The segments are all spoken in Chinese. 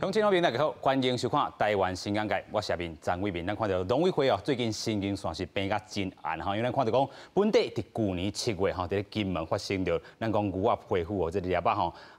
乡亲好朋友大家好，欢迎收看《台湾新眼界》，我是阿明张伟明。咱看到农委会最近神经线是变甲真暗因为咱看到讲本地伫去年7月伫金门发生着咱讲牛仔皮肤这个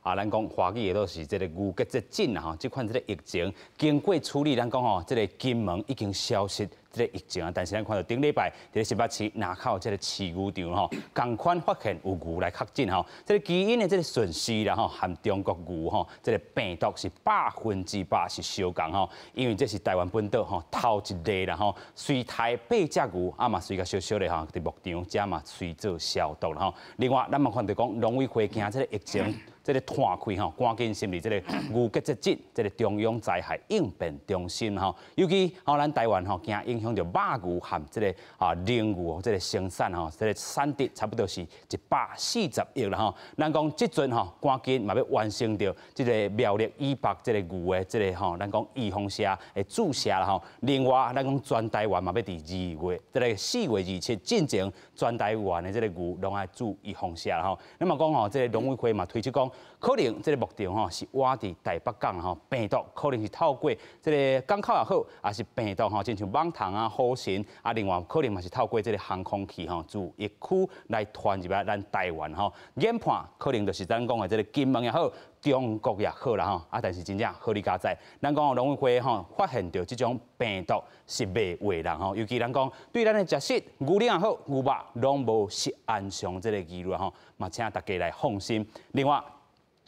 咱讲华语都是这个牛结节疹这款这个疫情，经过处理，咱讲这个金门已经消失。这个疫情但是咱看到顶礼拜伫新北市南口这个饲牛场同款发现有牛来确诊这个基因的这个损失啦和中国牛这个病毒是100%是相共因为这是台湾本岛头一例啦随台8只牛嘛随个小小的伫牧场遮嘛随做消毒啦另外咱嘛看到讲农委会惊这个疫情。这个摊开赶紧成立这个牛结节疹这个中央灾害应变中心尤其咱台湾惊影响到肉牛和这个羚牛这个生产这个产值差不多是140亿啦咱讲这阵赶紧嘛要完成掉这个苗栗以北这个牛的这个咱讲预防射的注射啦另外咱讲全台湾嘛要伫2月这个4月27进前全台湾的这个牛拢爱注预防射啦那么讲这个农委会嘛推出讲。可能这个牧场是挖伫台北港病毒可能是透过这个港口也好，也是病毒亲像蠓虫虎神另外可能嘛是透过这个航空器自疫区来传入来咱台湾研判可能就是咱讲的这个金门也好。中国也好啦但是真正好你家在，咱讲农委会发现到这种病毒是袂坏人尤其咱讲对咱的食食牛奶也好，牛肉拢无食安上这个疑虑嘛请大家来放心。另外。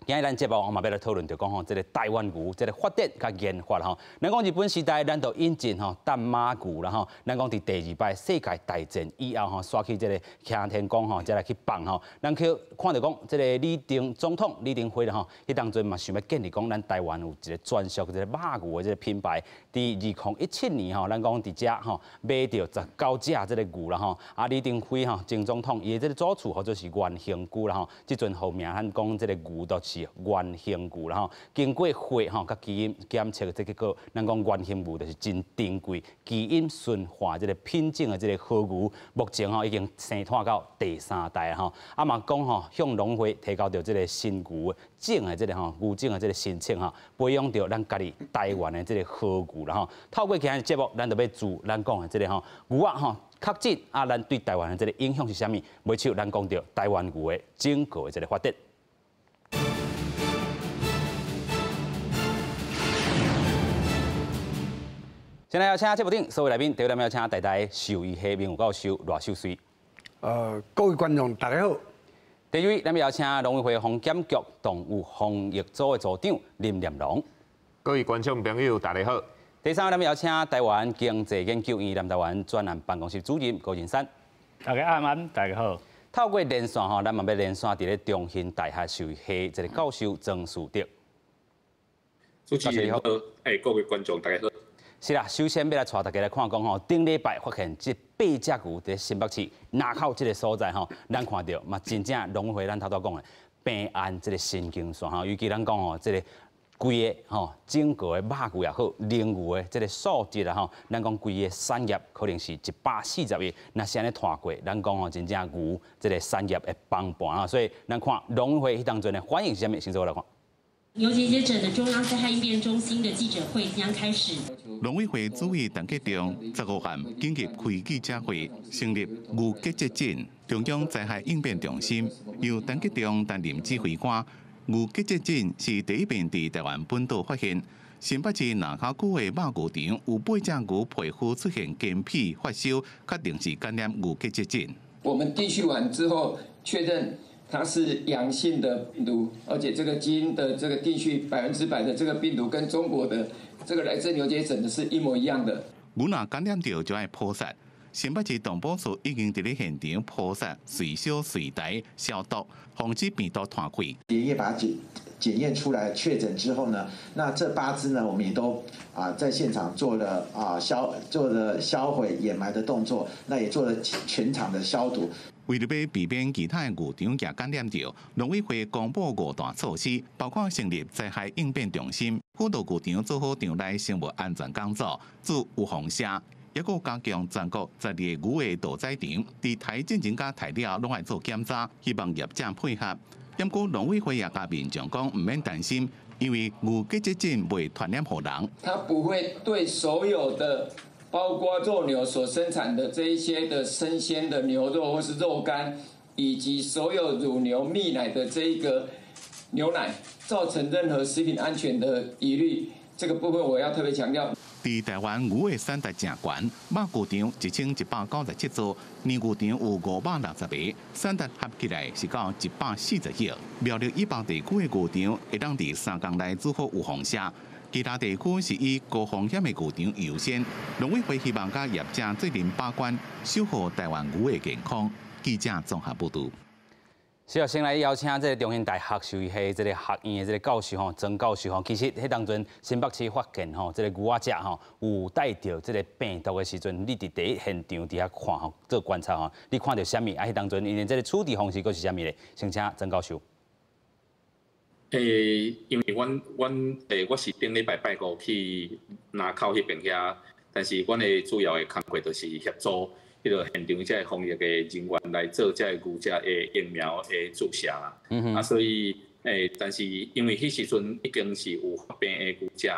今日咱节目我嘛要来讨论，就讲这个台湾牛这个发展甲研发咱讲日本时代，咱就引进淡马牛啦咱讲伫第2摆世界大战以后刷去这个擎天宫再来去放咱去看到讲这个总统李登辉啦迄当阵嘛想要建立讲咱台湾有一个专属这个马牛的这个品牌。伫2017年咱讲伫遮买到19只这个牛啦李登辉前总统伊的这个祖厝或者是原型牛啦即阵后面咱讲这个牛都是原型牛啦经过血甲基因检测这个结果，咱讲原型牛就是真珍贵，基因顺化这个品种的这个好牛，目前已经生产到第3代嘛讲向农会提交到这个新牛种的这个牛种的这个申请培养到咱家己台湾的这个好牛啦透过今日节目，咱就要注咱讲的这个牛啊确诊咱对台湾的这个影响是啥物？尾手咱讲到台湾牛的整个的这个发展。现在要请节目顶所有来宾，第一位要请台兽医系名誉教授罗秀水。各位观众大家好。第2位，咱们邀请农委会防检局动物防疫组的组长林念龙。各位观众朋友大家好。第3位，咱们邀请台湾经济研究院南台湾专案办公室主任高金山。大家安，大家好。透过连线咱嘛要连线伫咧中兴大学兽医系这个教授曾树德。主持人好，各位观众大家好。是啦，首先要来带大家来看讲顶礼拜发现这8只牛在新北市南口这个所在咱看到嘛真正农会咱头讲的病案这个神经线尤其咱讲这个规个整个的肉牛也好，羚牛的这个数值咱讲规个产业可能是140亿，那是安尼拖过，咱讲真正牛这个产业的帮盘所以咱看农会迄当阵的反应是啥物？先做来看。牛结节疹的中央灾害应变中心的记者会将开始。农委会主委陈吉仲15号紧急开记者会，成立牛结节疹中央灾害应变中心，由陈吉仲担任指挥官。牛结节疹是第一遍伫台湾本岛发现，新北市南口区的肉牛场有8只牛皮肤出现干皮发烧，确定是感染牛结节疹。我们定序完之后确认。它是阳性的病毒，而且这个基因的这个定序100%的这个病毒跟中国的这个来自牛结疹的是一模一样的。牛若感染到就要扑杀，新北市动保署已经伫咧现场扑杀、随烧、随台消毒，防止病毒传开。连夜把它检验出来确诊之后呢，那这8只呢，我们也都在现场做了销毁掩埋的动作，那也做了全场的消毒。为了要避免其他牛场也感染到，农委会公布5大措施，包括成立灾害应变中心，辅导牛场做好场内生物安全工作，做预防射，也佫加强全国12个牛的屠宰场，伫台进前甲台了拢爱做检查，希望业者配合。不过农委会也甲民众讲，唔免担心，因为牛结节症未传染给人。它不会对所有的，包括肉牛所生产的这一些的生鲜的牛肉或是肉干，以及所有乳牛泌奶的这一个牛奶，造成任何食品安全的疑虑。这个部分我要特别强调。在台湾牛的产值正悬，肉牛场1197座，牛牛场有560个，产值合起来是到140亿。苗栗以北地区的牛场会当伫3天内做好有风险，其他地区是以高风险的牛场优先。农委会希望甲业者责任把关，守护台湾牛的健康。记者综合报道。是啊，先来邀请这个中兴大学兽医系这个学院的这个教授曾教授其实迄当阵新北市发现这个牛仔有带着这个病毒的时阵，你伫第一现场底下看做观察你看到啥物？迄当阵因为这个处理方式佫是啥物咧？先请曾教授。因为我是顶礼拜拜五去南口迄边遐，但是阮的主要的工作就是协助。迄个现场遮防疫的人员来做遮牛只的疫苗的注射啦，所以但是因为迄时阵已经是有发病的牛只，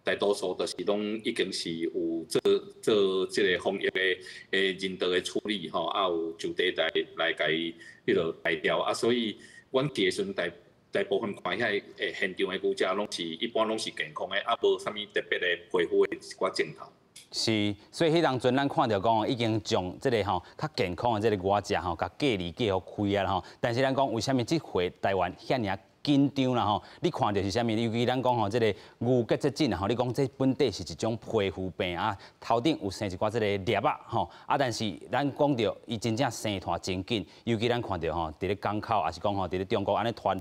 大多数都是拢已经是有做即个防疫的人道的处理有就地来甲伊迄个排掉所以阮去的时阵大部分看遐现场的牛只拢是一般拢是健康的，无啥物特别的皮肤的一寡症头。是，所以迄当阵咱看到讲已经将这个较健康的这个牛只甲隔离互开啊但是咱讲为虾米这回台湾遐尔紧张啦你看到是虾米？尤其咱讲这个牛结节症你讲这本地是一种皮肤病头顶有生一寡这个粒但是咱讲到伊真正生团真紧，尤其咱看到伫咧港口，也是讲伫咧中国安尼传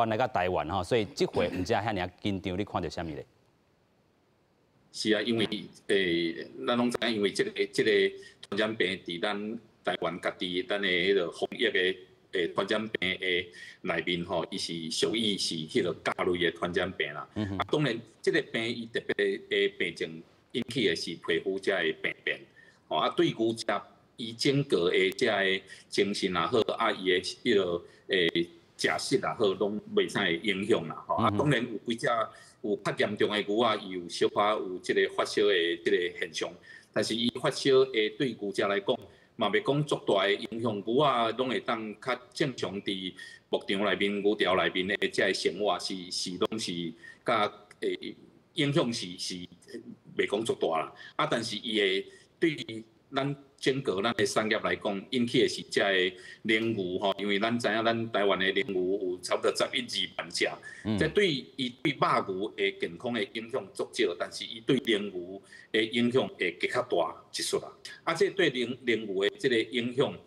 来到台湾所以这回唔知遐尔紧张，你看到虾米咧？是啊，因为咱拢知影，因为这个传染病伫咱台湾家己咱的迄个防疫的传染病的内面伊是属于是迄个甲类的传染病啦。当然，这个病伊特别的病症引起的是皮肤遮的病变。对牛只伊整个的遮的精神也好，伊的迄个食食也好，拢袂啥会影响啦。当然有几只。有较严重的牛仔，伊有小可有即个发烧的即个现象，但是伊发烧对牛只来讲，嘛袂讲足大的影响。牛仔拢会当较正常伫牧场内面、牛条内面的即个生活是拢是甲影响是袂讲足大啦。但是伊会对咱整个咱的产业来讲，引起的是遮个羚牛因为咱知影咱台湾的羚牛有差不多11-2万只，这对伊对肉牛的健康的影响足少，但是伊对羚牛的影响会更较大一撮啦。这对羚牛的这个影响，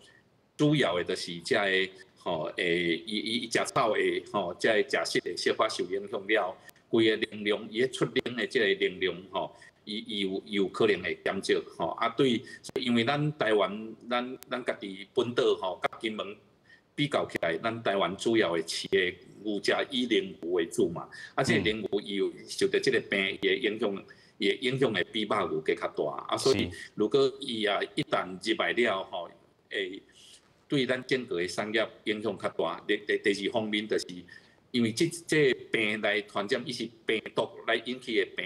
主要的就是遮个伊食草的遮个食食的小可受影响了，规个能量伊出龄的这个能量伊有可能会减少对，因为咱台湾咱家己本岛甲金门比较起来，咱台湾主要的饲的牛只以羚牛为主嘛，这羚牛伊有受到这个病伊的影响会比肉牛更较大所以如果伊一旦入来了对咱整个的产业影响较大。第二方面就是。因为这病来传染，伊是病毒来引起的病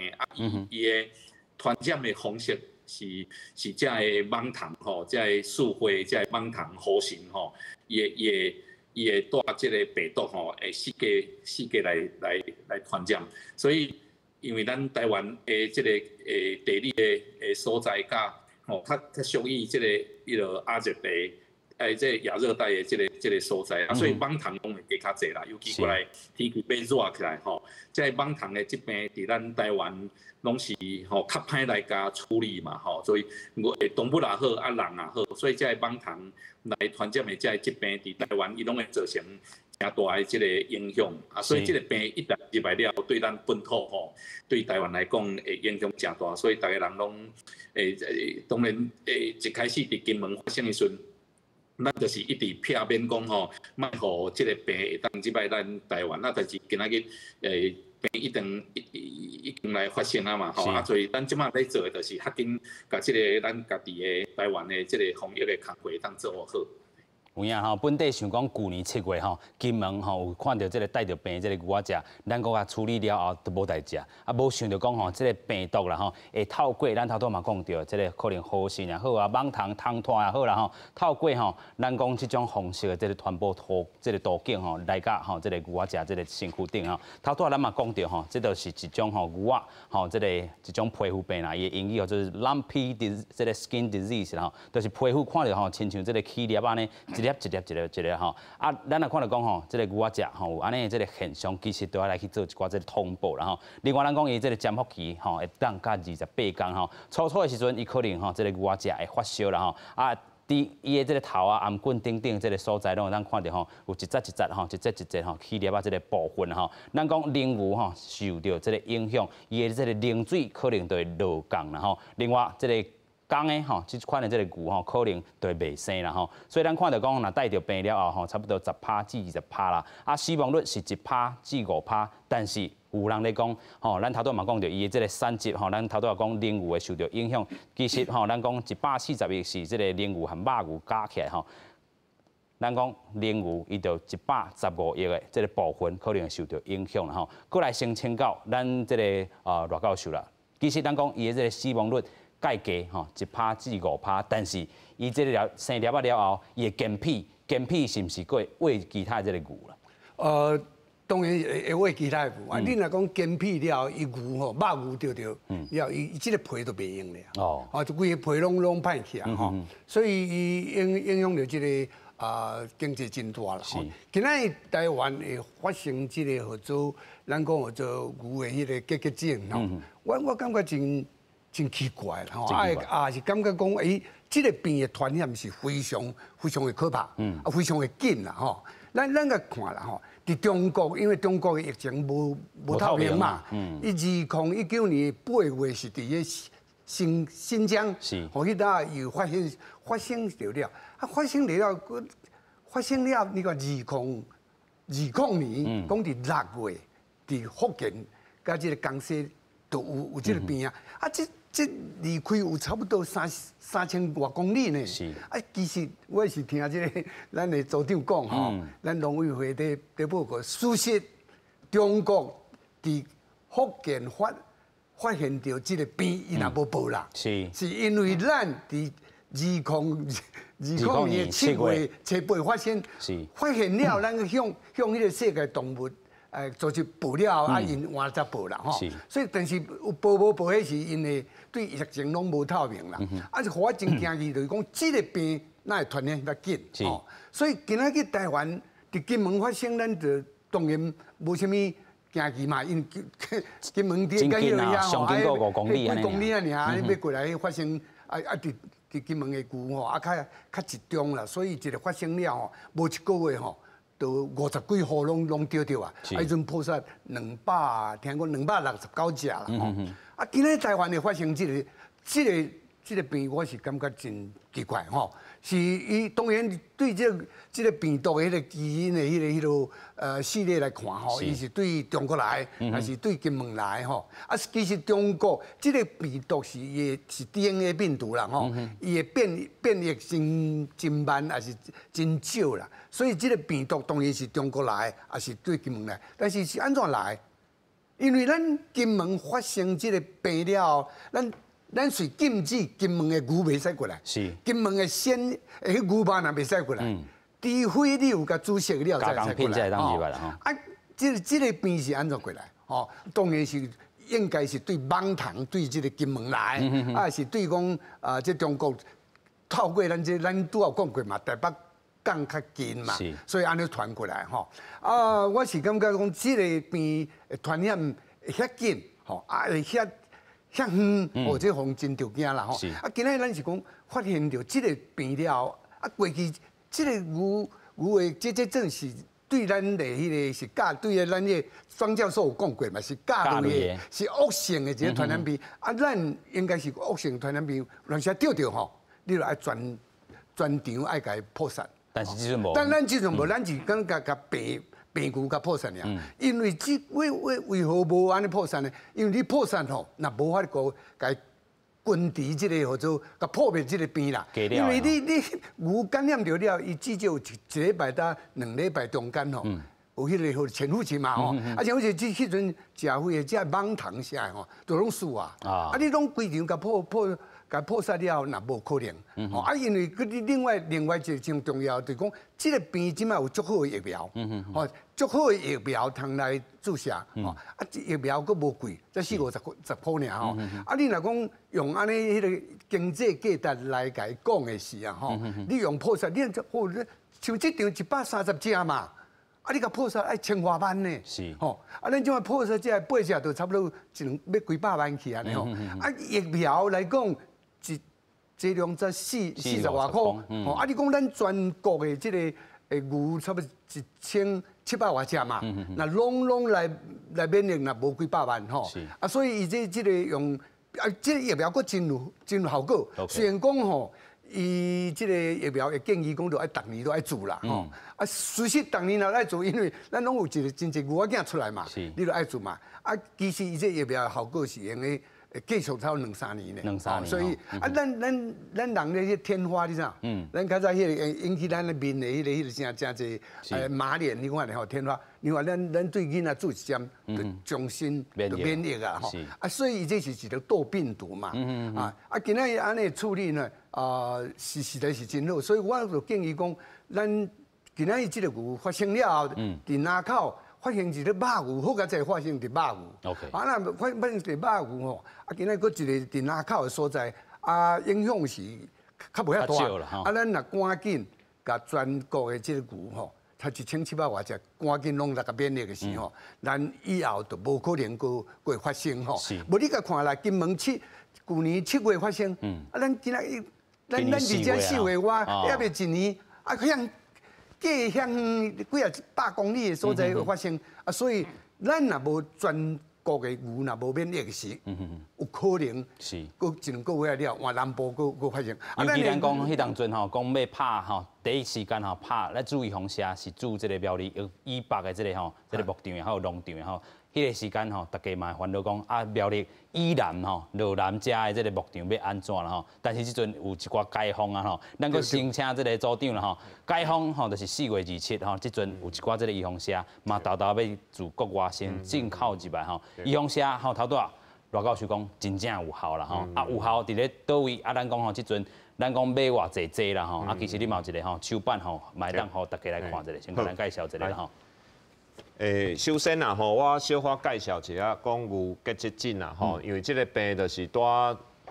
伊的传染的方式是遮个蠓虫遮个树花，遮个蠓虫活性伊会带这个病毒会四界来传染。所以因为咱台湾的这个地理的所在甲较属于这个迄个亚热带。这亚热带的这个所在所以蠓虫拢会加较济啦，尤其过来天气变热起来这蠓虫的疾病伫咱台湾拢是较歹来甲处理嘛所以动物也好人也好，所以这蠓虫来传染的这疾病伫台湾伊拢会造成真大的这个影响所以这个病一旦入来了，对咱本土对台湾来讲会影响真大，所以大家人拢当然一开始伫金门发生的时阵。咱就是一直避免讲莫互即个病会当入来咱台湾但是今仔日病已经来发生嘛所以咱即马在做的就是较紧，甲即个咱家己的台湾的即个防疫的工作当做好。有影吼，本地想讲去年7月吼，金门吼有看到这个带着病的这个牛仔食，咱国啊处理了后都无代食，啊无想到讲吼，这个病毒啦吼，会透过咱头拄嘛讲到，这个可能好心也好啊，蠓虫汤拖也好啦吼，透过吼，咱讲这种方式的这个传播这个途径吼，来甲吼这个牛仔食这个身躯顶吼，头拄咱嘛讲到吼，这就是一种吼牛仔吼，这个一种皮肤病啦，伊英语吼就是 lumpy disease， 这个 skin disease 啦吼，就是皮肤看着吼，亲像这个起粒安尼，一粒吼，啊，咱也看到讲吼，这个牛仔食吼有安尼这个现象，其实都要来去做一寡这个通报啦吼。另外咱讲伊这个潜伏期吼，会当到28天吼，初的时阵伊可能吼这个牛仔食会发烧啦吼，啊。伫伊的这个头啊、颔棍顶顶这个所在，拢咱看到吼，有一节吼，一节吼起粒啊，这个部分吼，咱讲灵牛吼受到这个影响，伊的这个灵水可能就会落降啦吼。另外，这个公的吼，这款的这个牛吼，可能就会袂生啦吼。所以咱看到讲，若带着病了后吼，差不多10%至20%啦。啊，死亡率是1%至5%，但是有人咧讲，吼，咱头拄嘛讲到伊的这个产值，吼，咱头拄也讲灵牛会受到影响。其实吼，咱讲140亿是这个灵牛和肉牛加起来吼，咱讲灵牛伊就115亿的这个部分可能会受到影响啦吼。过来先请教咱这个罗教授啦。其实咱讲伊的这个死亡率介低吼，1%至5%，但是伊这个生粒啊了后，伊的健脾是毋是过喂其他这个牛啦？当然会喂其他牛啊。你若讲健脾了，伊牛吼，肉牛对了，伊即个皮都袂用了。哦，就规个皮拢歹去啊吼。所以伊影响到即个经济真大啦。今仔台湾会发生即个合作，咱讲合作牛的迄个结节症吼，我感觉真奇怪啦吼，是感觉讲，即个病的传染是非常的可怕，非常的紧啦吼。咱个看啦吼，伫中国，因为中国的疫情无透明嘛，伊2019年8月是伫个新疆，吼迄搭又发生了，发生了，你看2020年，讲伫6月，伫福建甲即个江西都有即个病啊，这离开有差不多3000多公里呢。是。其实我是听这个咱的组长讲吼，咱农委会在报告，事实中国伫福建发现到这个病，伊也无报啦。是因为咱伫2020年7月7发现了，咱向迄个世界动物。做一报了啊，因换才报啦吼。所以，但是有报无报，迄是因为对疫情拢无透明啦。是互我真惊异，就是讲这个病哪会传染遐紧？吼，所以今仔日台湾伫金门发生，咱就当然无啥物惊奇嘛，因为金门伫个上经过5公里安尼尔，要过来发生伫金门的牛吼，较集中啦，所以一个发生了吼，无一个月吼。都50几户拢丢掉啊！迄阵破杀200，听讲269只啦吼。今仔台湾的发生这个病，我是感觉真奇怪吼。是伊当然对这个病毒的迄个基因的迄个系列来看吼，伊是对中国来，还是对金门来吼？其实中国这个病毒是 DNA 病毒啦吼，伊的变异真慢，还是真少啦。所以这个病毒当然是中国来，还是对金门来，但是是安怎来？因为咱金门发生这个病了，咱是禁止金门的牛袂使过来，是金门的鲜牛肉也袂使过来，除非你有甲注射了才过来。这个病是安怎过来？吼，当然是应该是对蠓虫对这个金门来，是对讲这中国透过咱拄有讲过嘛，台北港较近嘛，所以安尼传过来吼。我是感觉讲这个病传染会遐紧，吼，会遐远，或者防真着惊啦吼。今仔咱是讲发现到这个病了，过去这个牛的这症是对咱的迄个是甲对咱个庄教授有讲过嘛，是甲类的，是恶性的一个传染病。咱应该是恶性传染病，让啥钓着吼，你就爱全场爱甲伊破散。但是即阵无。但咱即阵无，咱是讲甲病牛甲破散尔。因为为何无安尼破散呢？因为你破散吼，那无法度甲根治这个或者甲破灭这个病啦。因为你牛感染着了，伊至少有1礼拜到2礼拜中间吼。有迄个潜伏期嘛吼，啊像好似迄阵食会的，即蠓糖啥的吼，都拢死啊。啊，你拢规场甲破杀了，那无可能。吼，啊，因为佢另外一个真重要，就是讲，即个病即卖有足好的疫苗，吼，足好的疫苗通来注射，吼，啊，疫苗佫无贵，才40-50尔吼。啊，你若讲用安尼迄个经济价值来甲伊讲的是啊，吼，你用破杀，你像即场130只嘛。啊！你甲破杀爱1000多万呢，是吼。啊，咱即摆破杀这8只都差不多要几百万去安尼吼。啊，疫苗来讲，剂量才40多块，吼。啊，你讲咱全国的这个牛差不多1700多只嘛，那拢来免疫，那无几百万吼。啊，所以伊这个用啊，这个疫苗佫真有效果。虽然讲吼。伊即个疫苗会建议讲，着爱逐年都爱做啦，吼。啊，随时逐年也爱做，因为咱拢有一个真济牛仔囝出来嘛，你着爱做嘛。啊，其实伊这疫苗效果是用诶，继续超2-3年呢。2-3年。所以啊，咱人咧迄天花，你知道？咱较早迄个引起咱的面的迄个真济马脸，你看咧吼天花，你看咱对囡仔做一针，就终身就免疫啊，吼。啊，所以伊这是一个斗病毒嘛。啊，今仔日安尼处理呢？实在是真好，所以我就建议讲，咱今仔日即个牛发生了后，伫南口发现一个肉牛，好佳在发生伫肉牛。OK。啊，那发现伫肉牛吼，啊，今仔佫一个伫南口的所在，啊，影响是较无遐大。啊，咱若赶紧甲全国的即个牛吼，他1700多只，赶紧拢来甲免疫的时候，咱以后就无可能会发生吼。无你甲看啦，金门去年7月发生，啊，咱今仔日。咱而且4月我还未1年，啊，向几啊100公里的所在发生，啊，所以咱若无全国的牛若无免疫的时，有可能是过1、2个月了，换南部佫发生。尤其咱讲迄当阵吼，讲要拍吼，第一时间吼拍来注意风车，是注即个苗栗以北的即个吼，即个牧场也好，农场也好。迄个时间吼，大家嘛烦恼讲啊，苗栗以南吼，落南遮的即个牧场要安怎啦吼？但是即阵有一寡解封啊吼，咱佫申请即个组长啦吼，解封吼就是4月27吼，即阵有一寡即个预防车嘛，豆要自国外先进口入来吼，预防车吼头拄啊，罗教授讲真正有效啦吼，啊有效伫咧倒位啊？咱讲吼即阵。咱讲买偌济啦吼，啊其实你嘛有一个吼手板吼，买当互大家来看一下，先甲咱介绍一下吼。首先啊，吼，我小可介绍一下讲牛结节症啊，吼，因为这个病就是带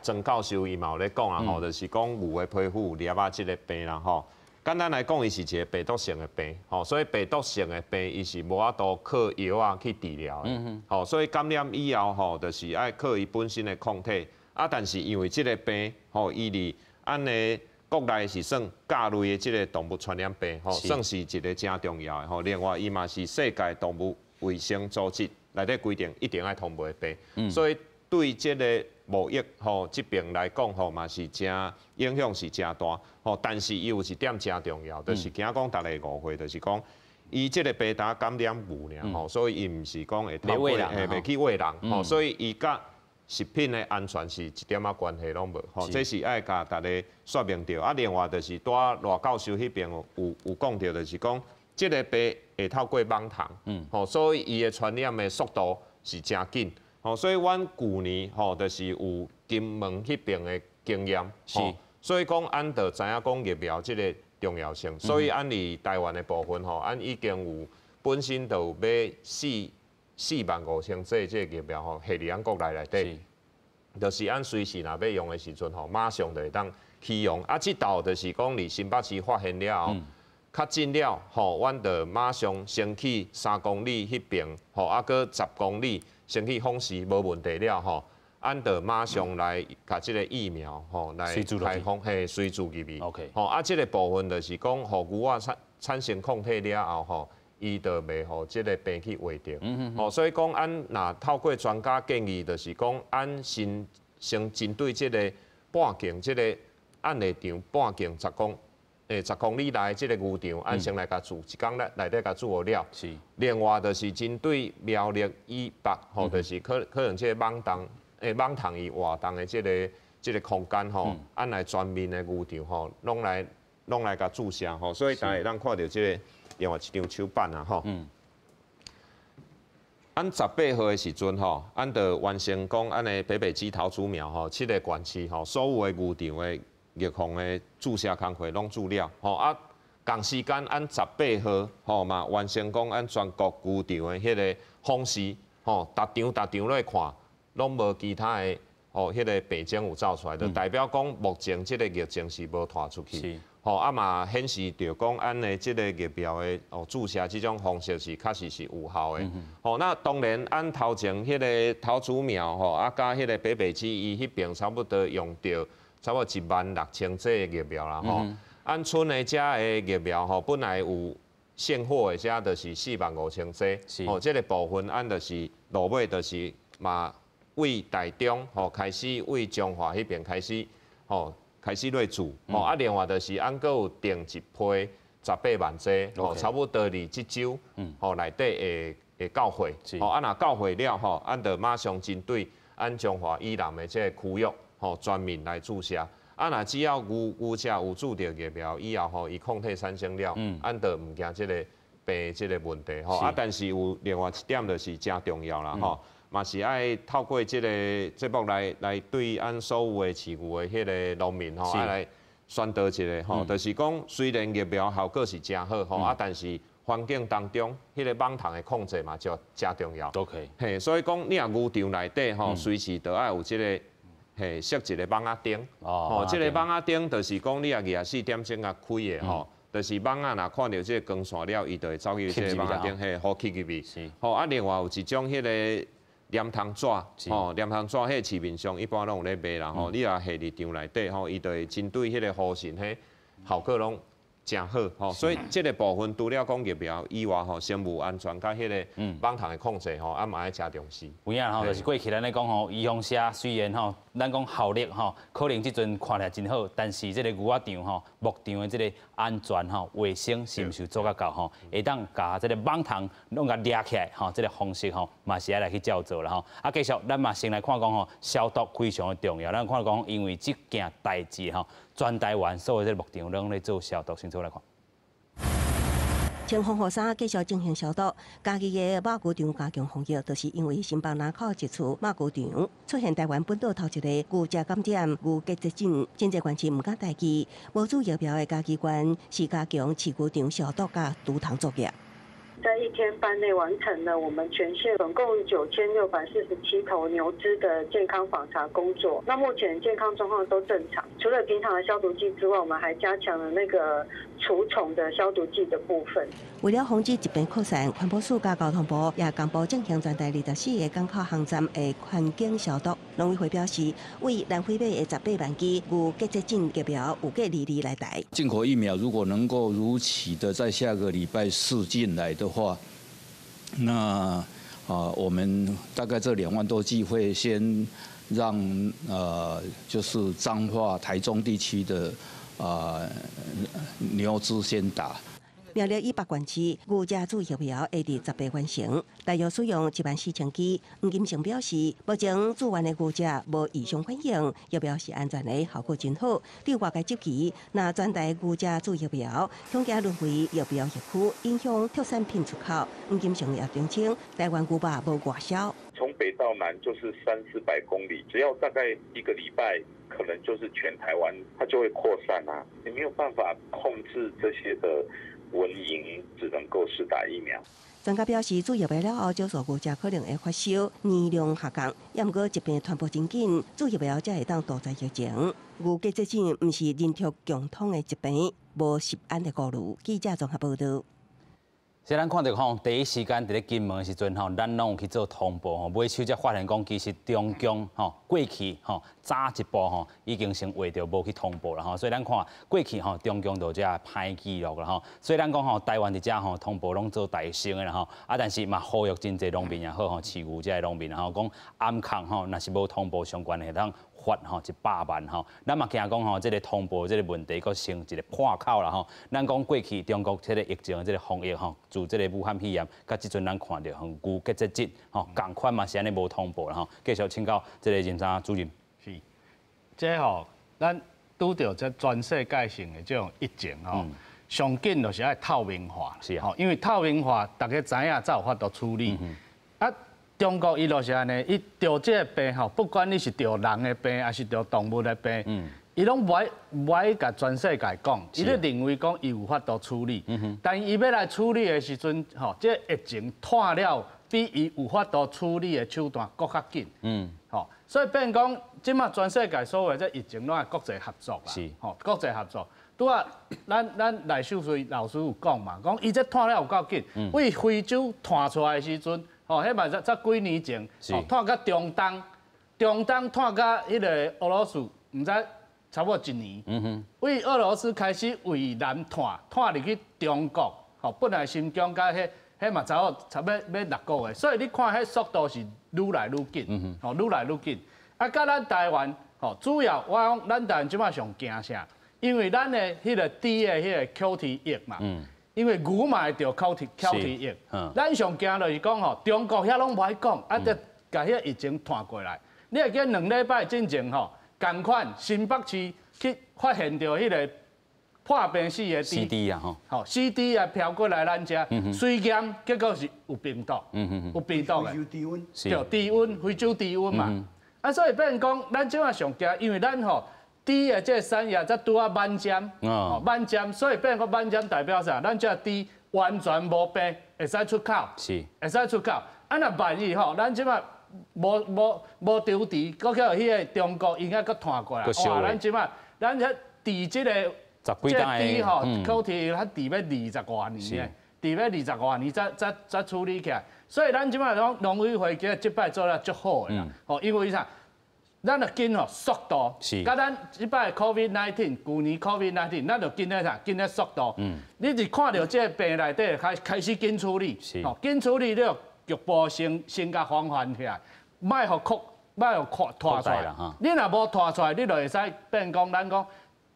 曾教授伊嘛有咧讲啊，吼，就是讲牛的皮肤有裂啊，这个病啦，吼。简单来讲，伊是一个病毒性的病，吼，所以病毒性的病，伊是无法度靠药啊去治疗的，吼，所以感染以后，吼，就是爱靠伊本身的抗体，啊，但是因为这个病，吼，伊离咱的国内是算甲类的即个动物传染病，吼，算是一个真重要的吼。另外，伊嘛是世界动物卫生组织内底规定一定爱通袂病，所以对即个牧业吼疾病来讲吼嘛是真影响是真大吼。但是伊有一点真重要，就是惊讲大家误会，就是讲伊即个病毒感染牛尔吼，所以伊毋是讲会透过袂去喂人吼，所以伊甲食品的安全是一点仔关系拢无，吼，这是爱甲大家说明着。啊，另外就是带罗教授迄边有讲着，就是讲，这个病会透过蠓糖，吼，所以伊的传染的速度是真紧，吼，所以阮去年吼，就是有金门迄边的经验，吼，所以讲咱就知影讲疫苗这个重要性，所以咱伫台湾的部分吼，咱已经有本身就买45000剂这个疫苗吼，下伫咱国内底，就是咱随时若要用的时阵吼，马上就会当启用。啊，这道就是讲伫新北市发现了后，较近了吼，阮就马上先去3公里迄边吼，啊，搁10公里先去访视无问题了吼，咱就马上来甲这个疫苗吼来开放，嘿，随注入去。OK。吼，啊，这个部分就是讲，互牛仔产生抗体了后吼。伊就袂互即个病去活着，吼，所以讲，咱若透过专家建议，就是讲，咱先针对即个半径，即个按内场半径10公里内即个牛场，按先来甲做一工内底甲做好了。是。另外，就是针对苗栗以北，吼，就是可能即个蠓糖伊活动的即个这个空间吼，按来全面的牛场吼，拢来甲注射吼，所以大家咱看到这个另外一张手板啊吼。按18号的时阵吼，按着完成讲按的北基桃竹苗吼7个县市吼，所有的牛场的疫防的注射工作拢做了吼啊。同时间按18号吼嘛完成讲按全国牛场的迄个方式吼，逐场来看，拢无其他的吼迄个病症有走出来，就代表讲目前即个疫情是无拖出去。吼啊嘛显示着讲，咱的即个疫苗的注射即种方式是确实是有效的。吼，那当然按头前迄个桃竹苗吼，啊加迄个北基伊迄边差不多用着差不多16000剂的疫苗啦吼。按剩的遮的疫苗吼，本来有现货的遮就是45000剂。吼，即个部分按就是落尾就是嘛为台中吼开始为中华迄边开始吼。开始来做，吼啊，另外就是按阁有订一批18万剂，吼，差不多伫即周，吼内底会到货，吼啊，若到货了，吼，按着马上针对按中华以南的即个区域，吼，全面来注射。啊，若只要牛只有注着疫苗以后，吼，伊抗体产生了，按着毋惊即个病即个问题，吼啊，但是有另外一点就是真重要啦，吼。嘛是爱透过这个节目来对咱所有的饲牛的迄个农民吼，爱来宣导一下吼，就是讲虽然疫苗效果是真好吼，啊，但是环境当中迄个蠓虫的控制嘛就真重要。都可以。嘿，所以讲你若牛场内底吼，随时都爱有这个嘿设一个网仔灯。哦。这个网仔灯就是讲你24点钟啊开的吼。就是网仔若看到这个光线了，伊就会走去这个网仔灯，嘿，好吸入去。吼啊，另外有一种迄个。黏汤纸，吼，黏汤纸迄市面上一般拢有咧卖啦，吼，你若下伫场内底，吼，伊就会针对迄个护疹，迄效果拢真好，吼，所以这个部分除了讲疫苗以外，吼，生物安全甲迄个蠓虫的控制，吼，嘛爱加重视。有影吼，就是过去咱咧讲吼，预防针虽然吼，咱讲效力吼，可能即阵看起来真好，但是这个牛仔场吼，牧场的这个安全吼、卫生是毋是做甲够吼？会当甲这个蠓虫拢甲掠起来吼，这个方式吼，嘛是爱来去照做啦吼。啊，继续咱嘛先来看讲吼，消毒非常的重要。咱看讲，因为这件代志吼，全台湾所有这个牧场拢咧做消毒，先做来看。穿防护衫继续进行消毒。家己的马牛场加强防疫，就是因为新北南口一处马牛场出现台湾本岛头一个牛只感染牛结节疹，真济县市唔敢代志。无注疫苗的家机关是加强饲牛场消毒甲除虫作业。在1天半内完成了我们全县总共9647头牛只的健康访查工作。那目前健康状况都正常，除了平常的消毒剂之外，我们还加强了那个除虫的消毒剂的部分。为了防止疾病扩散，环保署甲交通部也公布进行全台24个港口航站的环境消毒。农委会表示，为南非买的18万剂牛结节疹疫苗有计22来台。进口疫苗如果能够如期的在下个礼拜4进来的话，那我们大概这2万多剂会先让就是彰化、台中地区的牛只先打。苗栗100县市牛只注疫苗会伫18完成，大约使用14000剂。黄金城表示，目前驻院的牛只无异常反应，疫苗是安全的，效果真好。对外界集齐，那全台牛只注疫苗，恐惊沦为疫苗疫区，影响特产品出口。黄金城也澄清，台湾牛肉无外销。从北到南就是300-400公里，只要大概1个礼拜，可能就是全台湾它就会扩散啊，你没有办法控制这些的。蚊蝇只能够施打疫苗。专家表示，注疫苗了后，少数牛只可能会发烧、年龄下降，也毋过疾病传播真紧，注疫苗才会当杜绝疫情。牛结节疹毋是人畜共通的疾病，无食安的顾虑。记者综合报道。即咱看到吼，第一时间伫咧金门的时阵吼，咱拢有去做通报吼，买手才发现讲，其实中共吼过去吼早一步吼已经先话着无去通报啦吼，所以咱看过去吼中共就只歹记录啦吼，所以咱讲吼台湾伫遮吼通报拢做大声的啦吼，啊但是嘛呼吁真侪农民也好吼，饲牛遮的农民吼讲暗空吼，若是无通报相关的当罚吼100万吼，咱嘛惊讲吼，这个通报这个问题，佫成一个破口啦吼。咱讲过去中国这个疫情这个防疫吼，自这个武汉肺炎，甲即阵咱看到牛结节疹吼，共款嘛是安尼无通报啦吼。继续请教这个人渣主任。是，这吼，咱拄到这全世界性的这种疫情吼，上紧就是要透明化，是啊，因为透明化大家知影才有法度处理。啊，中国伊就是安尼，伊得这个病吼，不管你是得人的病还是得动物的病，伊拢不爱甲全世界讲，伊咧认为讲伊有法度处理，但伊要来处理的时阵，吼，这疫情拖了比伊有法度处理的手段搁较紧，吼，所以变讲，即马全世界所有这疫情拢系国际合作啦，吼，国际合作。拄啊，咱赖秀水老师有讲嘛，讲伊这拖了有够紧，为非洲拖出来的时阵，吼，迄嘛才几年前，吼，拖到中东拖到迄个俄罗斯，毋知。差不多1年，为俄罗斯开始为南拖入去中国，吼，本来新疆甲迄嘛差不多要6个月，所以你看迄速度是愈来愈紧，吼，愈来愈紧。啊，甲咱台湾，吼，主要我讲咱台湾即摆上惊啥？因为咱的迄个猪的迄个口蹄疫嘛，因为牛嘛会着口蹄疫，咱上惊就是讲吼，中国遐拢无爱讲，啊，得甲迄个疫情拖过来。你会记2礼拜之前吼？同款，新北市去发现到迄个破病死的 CD 啊，吼 ，CD 啊飘过来咱遮，水验结果是有病毒，有病毒的，对，低温，非洲低温嘛。啊，所以变讲，咱即马上惊，因为咱吼猪的这产业才拄啊满针，满针，所以变个满针代表啥？咱这猪完全无病，会使出口，会使出口。啊，若万一吼，咱即马无丢猪，搁叫迄个中国应该搁拖过来。哇，咱即摆咱这猪这个猪吼，口蹄它猪要20多年的，猪要20多年才处理起来。所以咱即摆农委会其实即摆做了足好的啦。哦，因为啥？咱就紧吼速度，甲咱即摆 COVID-19， 去年 COVID-19， 咱就紧咧啥？紧咧速度。你是看到这个病内底开始紧处理，哦，紧处理你就局部先甲防范起来，莫互拖出来。你若无拖出来，你就会使变讲咱讲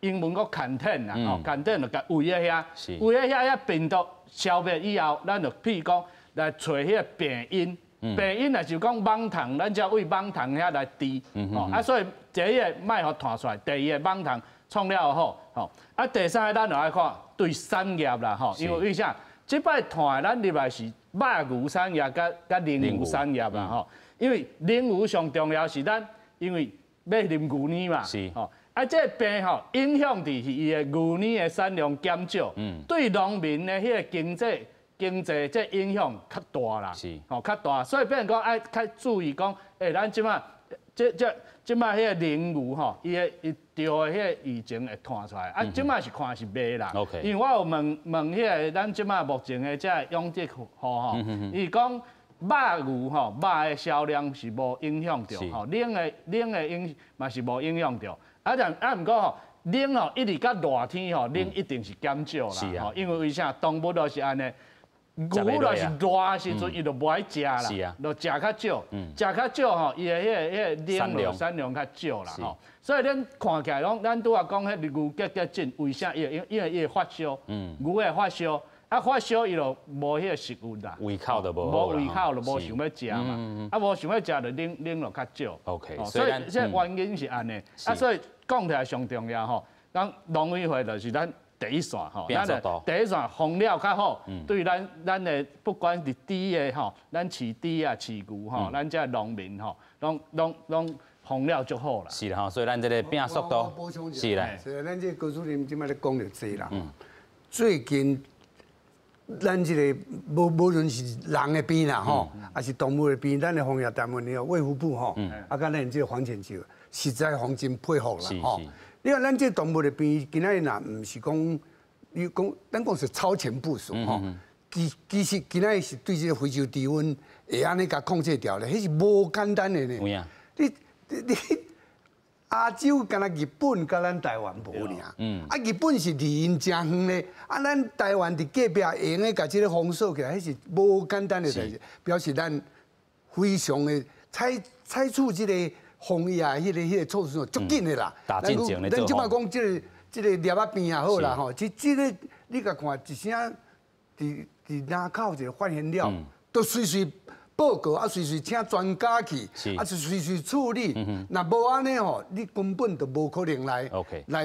英文讲 contain 啦，哦 contain 就甲围咧遐，围咧遐病毒消灭以后，咱就譬如讲来找迄个病因。病因也就讲蠓虫，咱才为蠓虫遐来治，啊，所以第一个莫互拖出来，第二个蠓虫创了好，吼，啊，第三个咱就爱看对产业啦，吼，因为啥？即摆拖咱入来是肉牛产业甲零牛产业啦，吼，因为零牛上重要是咱，因为要啉牛奶嘛，吼，啊，这病吼影响伫伊的牛奶的产量减少，对农民的迄个经济这影响较大啦，吼较大，所以变讲爱较注意讲，咱即马即马迄个零牛吼，伊钓的迄个疫情会传出来，啊，即马是看是卖啦，因为我有问迄个咱即马目前的这养殖户吼，伊讲肉牛吼，肉的销量是无影响到，吼，冷的嘛是无影响到，毋过吼。冷吼一直到热天吼，冷一定是减少啦，吼，因为为啥动物都是安尼。牛若是热的时阵，伊就无爱食啦，就食较少，食较少吼，伊的迄个产量较少啦吼。所以咱看起来讲，咱拄啊讲迄牛结症，为啥因为伊会发烧，牛会发烧，啊发烧伊就无迄个食物啦，胃口就无胃口就无想要食嘛，啊无想要食就冷就较少。OK， 所以这原因是安尼，啊所以讲起来上重要吼，咱农委会就是咱。第一线吼，咱的第一线防了较好，对咱的不管是猪的吼，咱饲猪啊饲牛吼，咱这农民吼，拢防了足好啦。是啦吼，所以咱这个病速度是啦。是咱这高主任即摆咧讲着济啦。最近咱这个无论是人的病啦吼，还是动物的病，咱的防疫单位呢，卫福部吼，啊，甲咱这个黄健球实在非常佩服啦吼。你看，咱这动物的病，今仔日若唔是讲，你讲，咱讲是超前部署吼。其实今仔日是对这个非洲低温会安尼甲控制掉咧，迄是无简单的呢。有影。你亚洲敢若日本甲咱台湾无尔。啊，日本是离因真远咧，啊，咱台湾伫隔壁会用个甲这个封锁起来，迄是无简单的代志，表示咱非常的采取这个。防疫啊，迄个措施哦，足紧的啦。打进前咧做。咱即摆讲这个粒仔病也好啦吼，这个你甲看一声，伫口一个发现了，都随报告啊，随请专家去，啊，随处理。那无安尼吼，你根本就无可能来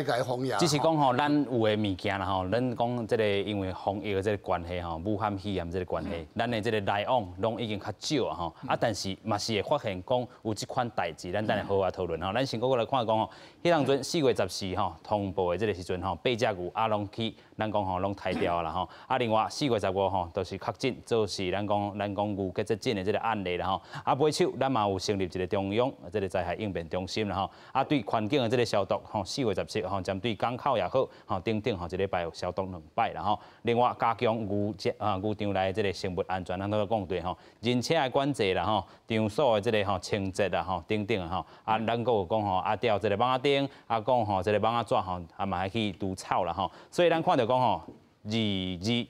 甲伊防疫。只是讲吼，咱有诶物件啦吼，咱讲即个因为防疫诶即个关系吼，武汉肺炎即个关系，咱诶即个来往拢已经较少啊吼。啊，但是嘛是会发现讲有即款代志，咱等下好好讨论吼。咱先过来看讲吼，迄当阵4月14吼通报诶即个时阵吼，8只牛啊拢去，咱讲吼拢抬掉啦吼。啊，另外4月15吼，都是确诊，就是咱讲牛结节症诶即个案例啦吼。啊，尾手咱嘛有成立一个中央即个灾害应变中心啦吼。啊，对环境诶即个消毒吼，4月17吼，针对港口也好吼，等等吼，一礼拜有消毒2摆啦吼。另外加强牛场内即个生物安全，咱都讲对吼，人车诶管制啦吼，场所诶即个吼清洁啦吼，等等吼。啊，咱个有讲吼，啊调即个网仔钉，啊讲吼，即个网仔纸吼，啊嘛还去除草啦吼。所以咱看到讲吼。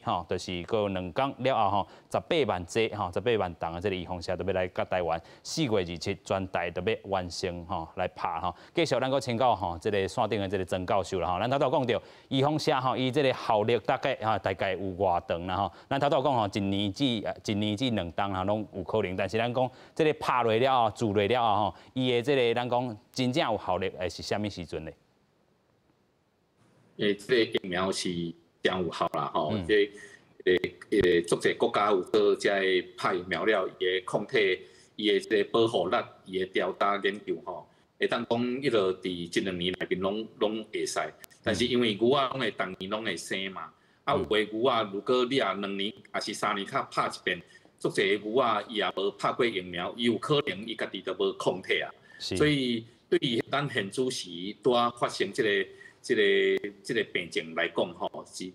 吼，就是过2天了后吼，18万只吼，18万吨的这个预防车都要来甲台湾4月27全台都要完成吼来拍吼。继续咱个请教吼，这个线顶的这个曾教授啦吼，咱头讲到预防车吼，伊这个效力大概有偌长啦吼。咱头讲吼，一年至2吨吼拢有可能，但是咱讲这个拍落了后，注落了后吼，伊的这个咱讲真正有效力，会是啥物时阵呢？这个疫苗是。将有效啦吼，即足侪国家有做即个拍疫苗了，伊个抗体、伊个即个保护力、伊个调查研究吼，会当讲迄落伫1-2年内面拢会使。但是因为牛仔拢会逐年拢会生嘛，啊有诶牛仔如果你也2年还是3年较拍一遍，足侪牛仔伊也无拍过疫苗，伊有可能伊家己都无抗体啊。所以对于咱现主时拄发生即个病症来讲吼，是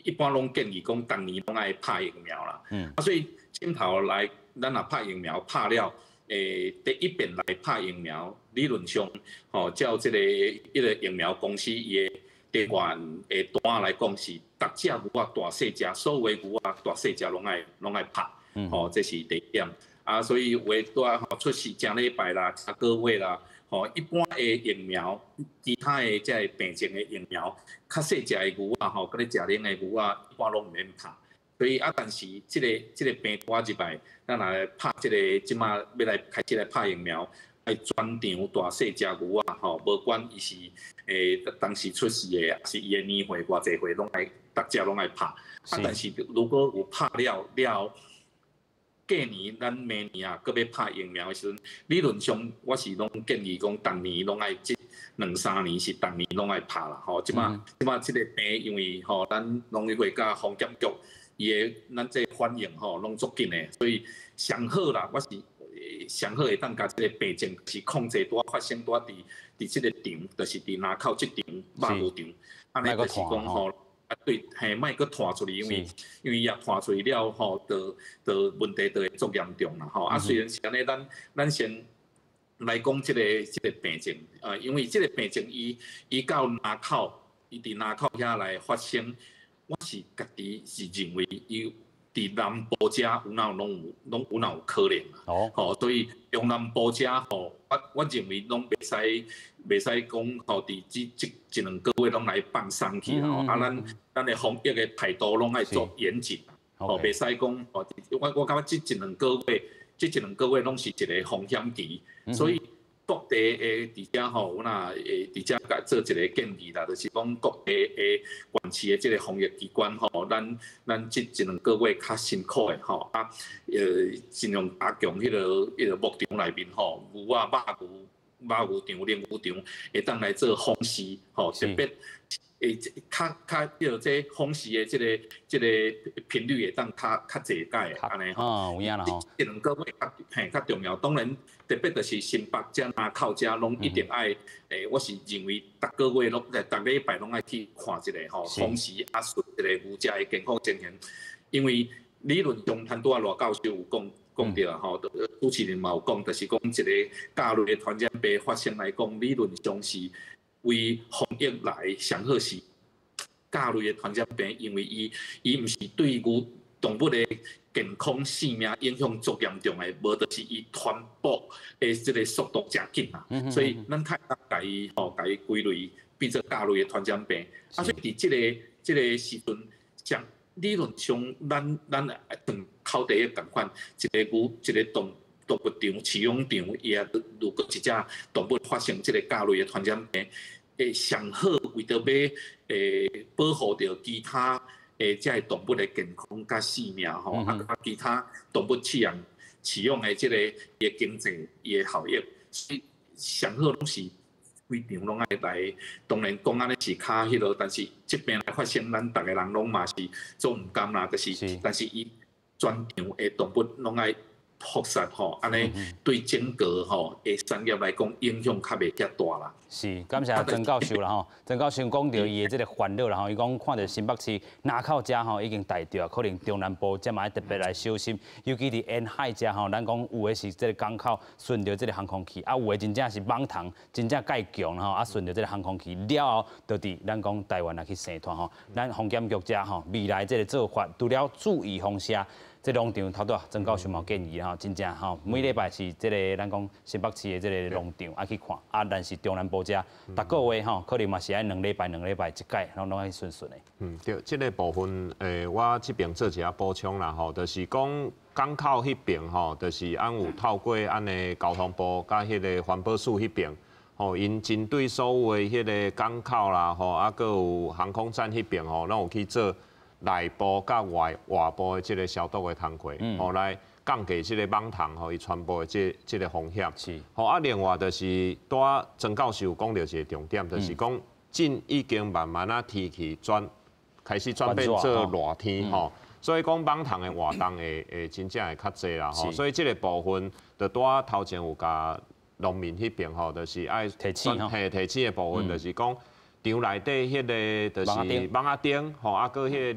一般拢建议讲，逐年拢爱拍疫苗啦。所以镜头来，咱若拍疫苗拍了，第一遍来拍疫苗，理论上吼，照即个疫苗公司伊的地缘的单来讲是，逐只牛仔大细只，所有的牛仔大细只拢爱拍，吼，这是第一点。啊，所以有诶拄啊吼出事正礼拜啦、3个月啦。吼，一般的疫苗，其他的即个病症的疫苗，较细只的牛仔吼，佮咧食奶的牛仔，一般拢毋免拍。所以但是即个病拖入来，咱来拍即个即马要来开始来拍疫苗，爱全场大细只牛仔吼，无管伊是当时出事的，也是伊的年岁偌济岁，拢爱逐只拢爱拍。但是如果有拍了，过年咱明年啊，搁要拍疫苗的时阵，理论上我是拢建议讲，逐年拢爱即2-3年是逐年拢爱拍啦。吼，即马即个病，因为吼咱农业会甲防检局伊个咱这反应吼拢足紧的，所以上好啦，我是上好会当甲即个病症是控制多发生多伫即个场，就是伫南口即场肉牛场，安尼就是讲吼。对，莫搁拖出去，因为也拖出去了吼，就问题就会足严重啦吼。虽然是安尼，咱先来讲即个病症，因为即个病症伊到南口，伊伫南口遐来发生，我是家己是认为伊伫南部遮有哪有可能啊？吼，所以中南部遮吼，我认为拢袂使讲吼，伫即1-2个月拢来放松去吼。咱的防疫的态度拢爱做严谨，吼，袂使讲吼。我感觉即1-2个月拢是一个风险期，所以各地的伫遮吼，我若伫遮甲做一个建议啦，就是讲各地的县市的即个防疫机关吼，咱即1-2个月较辛苦的吼，尽量加强迄个牧场内面吼，牛仔、肉牛场、奶牛场会当来做防饲吼，特别。较这风湿的这个频率会当较侪解安尼吼。有影啦吼。1-2个月较重要，当然特别就是新北遮、南口遮拢一定爱我是认为逐个月拢逐礼拜拢爱去看一下吼，风湿顺一个牛只的健康情形，因为理论上，很多罗教授有讲到吼，主持人嘛有讲，就是讲一个甲类的传染病发生来讲，理论上是。为防疫来上好是甲类的传染病，因为伊毋是对牛动物的健康性命影响足严重的，无就是伊传播的即个速度诚紧啊。所以咱太甲伊归类变做甲类的传染病。所以伫即个时阵，理论上，咱从口地共款，一个牛，一个动物场、饲养场，伊也如果一只动物发生这个甲类的传染病，上好为着要保护着其他这动物的健康甲性命吼，啊其他动物饲养的这个伊的经济、伊的效益，所以上好拢是。规场拢爱来，当然讲安尼是较迄落，但是即边来发生，咱逐个人拢嘛是做毋甘啦，就是，但是伊全场的动物拢爱扑杀吼，安尼对整个吼的产业来讲影响较袂遮大啦。是，感谢曾教授啦吼，曾教授讲到伊的这个烦恼啦吼，伊讲看到新北市南口遮吼已经大着，可能中南部遮嘛要特别来小心，尤其伫沿海遮吼，咱讲有的是这个港口顺着这个航空器，啊有的真正是网塘，真正介强吼，啊顺着这个航空器了后，就伫咱讲台湾来去生团吼，咱防检局遮吼，未来这个做法除了注意风险。这农场头拄曾教授嘛建议吼，真正吼每礼拜是这个咱讲新北市的这个农场爱去看，啊但是中南部遮逐个月吼可能嘛是爱两礼拜一届，拢爱顺顺的。对，这个部分我这边做一下补充啦吼，就是讲港口迄边吼，就是按有透过按的交通部甲迄个环保署迄边。吼，因针对所有的迄个港口啦，吼，啊，佮有航空站迄边吼，咱有去做内部甲外部的即个消毒的工作，吼，来降低即个网塘吼伊传播的即个风险。是。吼，啊，另外就是拄曾教授讲到一个重点，就是讲进已经慢慢啊天气开始转变做热天吼，所以讲网塘的活动会真正会较济啦吼，所以即个部分就拄头前有甲。农民迄边吼，就是爱提醒的部分，就是讲场内底迄个就是网仔钉吼，啊，搁迄个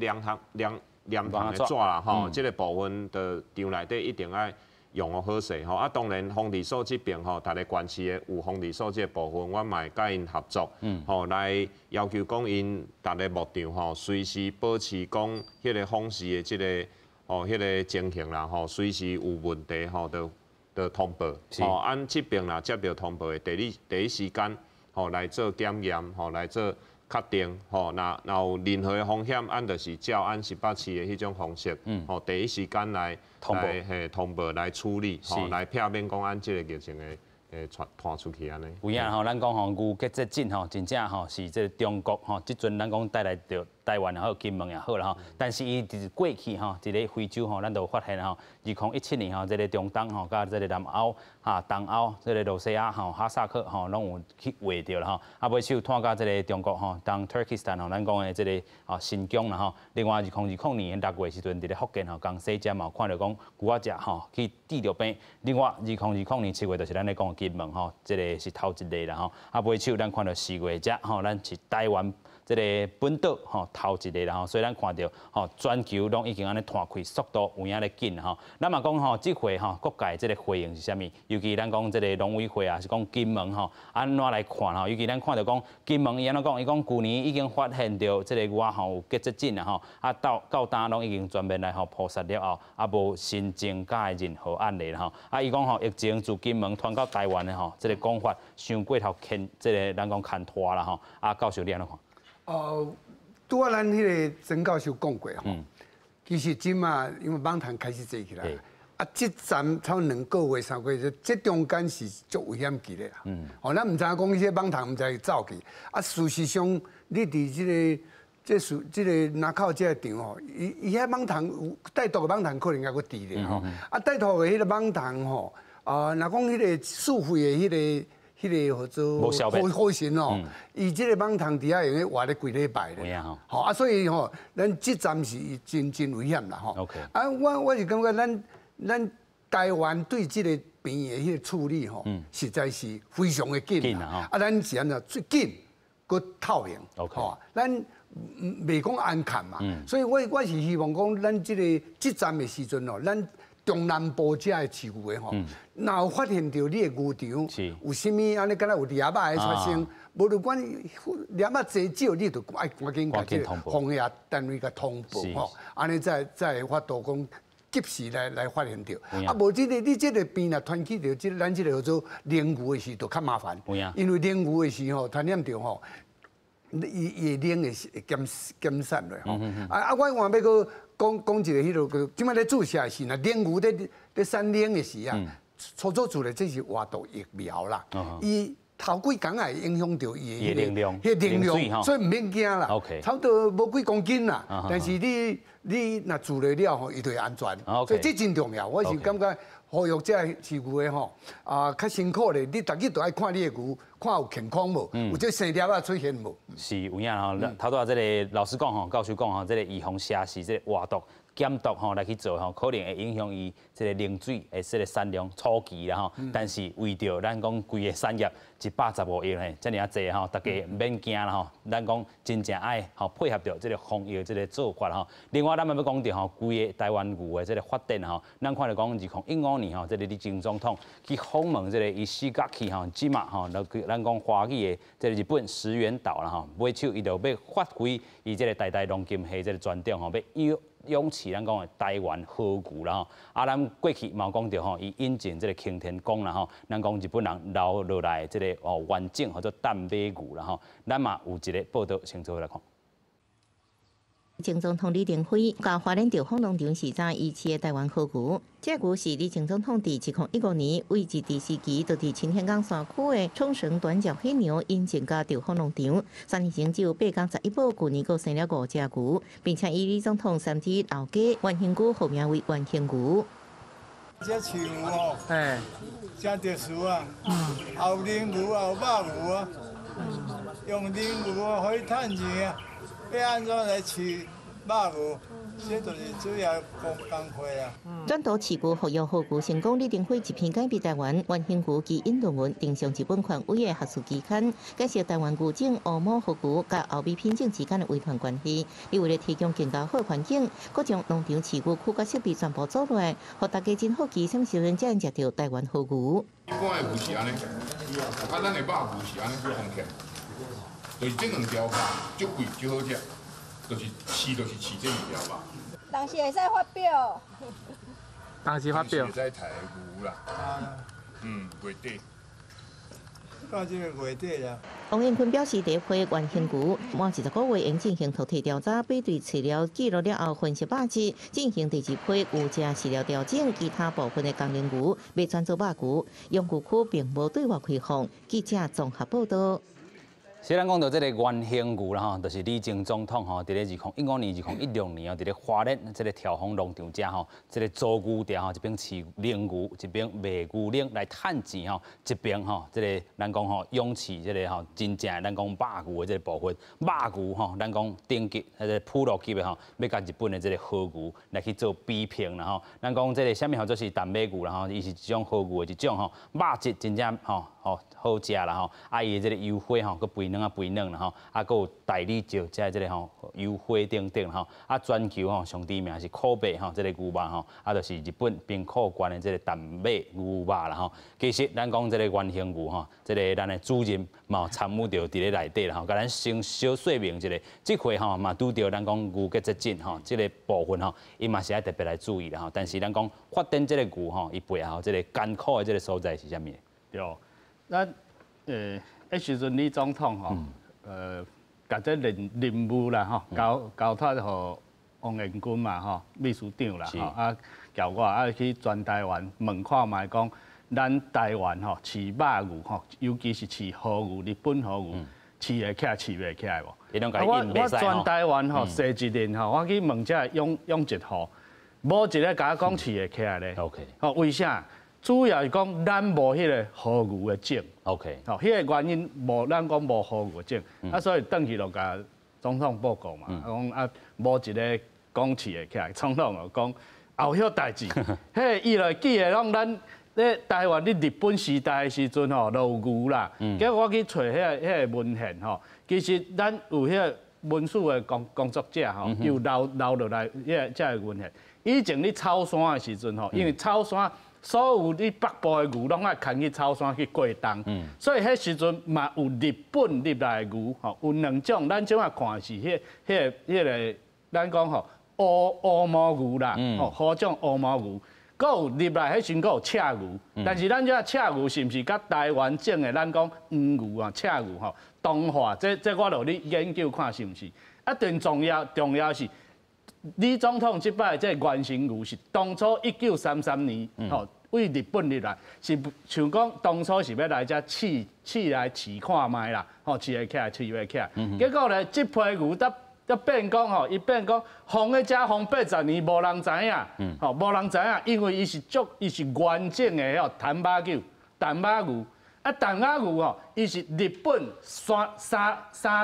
黏糖的纸啦吼，即个部分的场内底一定爱用好势吼。啊，当然防治所这边吼，逐个县市的有防治所这部分，我嘛会甲因合作，吼来要求讲因逐个牧场吼，随时保持讲迄个访视的即个迄个情形啦吼，随时有问题吼的通报，吼，按这边啦接到通报的第一时间，吼来做检验，吼来做确定，吼那有任何的风险，按就是照按新北市的迄种方式，吼第一时间来通报来处理，吼来避免讲按这个疫情的传出去安尼。有影吼，咱讲吼牛结节症吼，真正吼是这中国吼，即阵咱讲带来着台湾也好，金门也好啦吼。但是伊伫过去吼，一个非洲吼，咱就发现吼，2017年吼，这个中东吼，甲这个南欧东欧，这个罗西亚吼、哈萨克吼，拢有去画着啦吼。啊，尾手拖到这个中国吼，当 Turkestan 吼，咱讲的这个新疆啦吼。另外2020年6月时阵，伫咧福建吼，江西遮嘛有看到讲牛仔只吼去治着病。另外2020年7月就是咱咧讲金门吼，这个是头一例啦吼。啊，尾手咱看到4月遮吼，咱是台湾。这个本岛吼头一个啦吼，所以咱看到吼全球拢已经安尼摊开，速度有影咧紧吼。咱嘛讲吼，这回吼各界这个回应是啥物？尤其咱讲这个农委会啊，是讲金门吼安怎来看吼？尤其咱看到讲金门伊安怎讲？伊讲去年已经发现到这个牛吼有结节症啊吼，啊到单拢已经全面来吼扑杀了后，啊无新增加的任何案例啦吼。啊伊讲吼疫情自金门传到台湾的吼，这个讲法伤过头牵，这个咱讲牵拖啦吼。啊教授你安怎看？拄啊，咱迄个曾教授讲过吼，其实即嘛，因为网坛开始做起来，啊，即站差不多2个月、3个月，即中间是足危险期的啦。哦，咱唔知影讲迄些网坛唔知走去，啊，事实上，你伫即个南口这个场吼，伊遐网坛有带毒的网坛可能还佫治咧吼，啊，带毒的迄个网坛吼，若讲迄个付费的迄个叫做好神哦，伊即个网塘底下用咧活咧几礼拜咧，吼啊，所以吼，咱即站是真危险啦吼。啊，我是感觉咱台湾对即个病的迄个处理吼，实在是非常的紧啦。啊，咱是安怎最紧，佮透明，吼，咱袂讲安全嘛。所以我是希望讲，咱即站的时阵哦，咱中南部遮的饲牛的吼，若有发现到你的牛场有啥物安尼，敢若有猎仔的发生，无论管猎仔济少，你就爱赶紧甲即个防疫单位甲通报吼，安尼才会发度讲及时来发现到。啊，无你即个病若传起到咱即个叫做连牛的时，就较麻烦，因为连牛的时吼传染到吼。野冷会减散落吼。我换要个讲一个迄落，即摆咧注射是若冷牛咧产冷的时啊，初做出来这是活毒疫苗啦，伊。头几工也会影响到伊的能量，所以唔免惊啦。差不多无几公斤啦，但是你若注入了吼，伊就会安全。所以这真重要。我是感觉呼吁这饲牛的吼，较辛苦咧，你逐日都爱看你的牛，看有健康无，有这生条啊出现无。是有影吼，头拄啊，这个老师讲吼，教授讲吼，这个预防虾是这个活毒。减毒吼来去做吼，可能会影响伊这个冷水的这个产量初期啦吼。但是为着咱讲规个产业115亿呢，遮尔啊济吼，大家免惊啦吼。咱讲真正爱吼配合着这个防疫这个做法吼。另外，咱要讲到吼，规个台湾牛的这个发展吼，咱看到讲2015年吼，这个李前总统去访问这个伊四角去吼，即马吼，咱讲华语的这个日本石原岛啦吼，买手伊就要发挥伊这个代代龙金系这个专长吼，要拥起咱讲的台湾和牛啦吼，咱过去嘛讲到吼，伊引进这个擎天宫啦吼，咱讲日本人留落来这个完整或者淡马牛啦吼，咱嘛有一个报道，先做来看。前总统李登辉甲花莲稻丰农场视察遗弃的台湾和牛，这牛是李前总统伫2015年为一第4期就伫青天岗山区的冲绳短角黑牛引进到稻丰农场，3年前只有8公11母，去年佫生了5只牛，并且以李总统3只后家原形牛号名为原形牛。这饲牛哦，真特殊啊，后冷牛后肉牛啊，用冷牛啊可以赚钱啊。要安怎来饲肉牛？这就是主要工课啊。转导饲牛服用好牛成功，李登辉一篇改变台湾原形牛及引论文登上日本权威的学术期刊，介绍台湾牛种乌毛和牛甲后美品种之间的违团关系。你为了提供更加好环境，佮将农场饲牛区甲设备全部做落来，互大家真好奇什么时阵才能食到台湾和牛。一般的牛是安尼，咱的肉牛是安尼做方向。就是这两条吧，足贵足好食，就是饲这2条吧。当时会使发表。当时发表。会使抬牛啦。月底。到这个月底啦。王英坤表示，第一批原形牛满20个月，应进行土体调查，比对饲料记录了后分析肉质，进行第2批牛只饲料调整，其他部分的工龄牛要转做肉牛。养牛区并无对外开放。记者综合报道。虽然讲到这个原形牛啦吼，就是李前总统吼，伫咧2015年、2016年哦，伫咧花莲这个跳峰农场遮吼，这个租牛场吼，一边饲冷牛，一边卖牛奶来趁钱吼，一边吼，这个咱讲吼养饲这个吼，真正咱讲肉牛的这个部分，肉牛吼，咱讲顶级迄个普罗级的吼，要甲日本的这个和牛来去做比拼啦吼，咱讲这个啥物吼，就是淡马牛啦吼，伊是一种和牛的一种吼，肉质真正吼好食啦吼，伊的这个油花吼，佮肥嫩啦吼，佮有代理石即这个吼油花等等吼，全球吼上知名是口碑吼，这个牛肉吼，就是日本冰库关的这个淡马牛肉啦吼。其实咱讲这个原形牛吼，这个咱的主任嘛参与到伫咧内底啦吼，甲咱先小说明一下，这回吼嘛拄到咱讲牛结节症吼，这个部分吼，伊嘛是爱特别来注意啦吼。但是咱讲发展这个牛吼，伊背后这个艰苦的这个所在是啥物？对，咱迄时阵李总统吼，甲这任务啦吼，交托互王延军嘛吼，秘书长啦吼，叫我去全台湾问看卖讲，咱台湾吼饲肉牛吼，尤其是饲和牛、日本和牛，饲会起来饲袂起来无？我全台湾吼，踅一年吼，我去问这养殖户，无一个甲我讲饲会起来咧。OK， 吼，为啥？主要是讲咱无迄个和牛的种 ，OK， 吼，迄个原因无咱讲无和牛的种，所以转去就甲总统报告嘛，讲无一个讲饲会起来，总统就讲后迄代志，迄伊就记得讲咱咧台湾咧日本时代的时阵吼，老牛啦，结果我去找迄个文献吼，其实咱有迄个文书的工作者吼，又留落来这个文献，以前咧草山的时阵吼，因为草山。所有你北部的牛，拢爱牵去草山去过冬，所以迄时阵嘛有日本入来的牛，吼有2种，咱即摆看是迄个，咱讲吼乌毛牛啦，吼好种乌毛牛，搁有入来迄时搁有赤牛，但是咱这赤牛是毋是甲台湾种的咱讲黄牛啊、赤牛吼同化？这我落去研究看是毋是？啊，更重要是李总统即摆这原型牛是当初1933年吼为日本入来，是像讲当初是要来遮试来试看卖啦，吼试会起来，试袂起来。结果咧，即批牛得变讲吼，伊变讲放喺遮放80年，无人知影，吼无人知影，因为伊是完整的迄淡马牛，淡马牛。啊，淡马牛吼，伊是日本三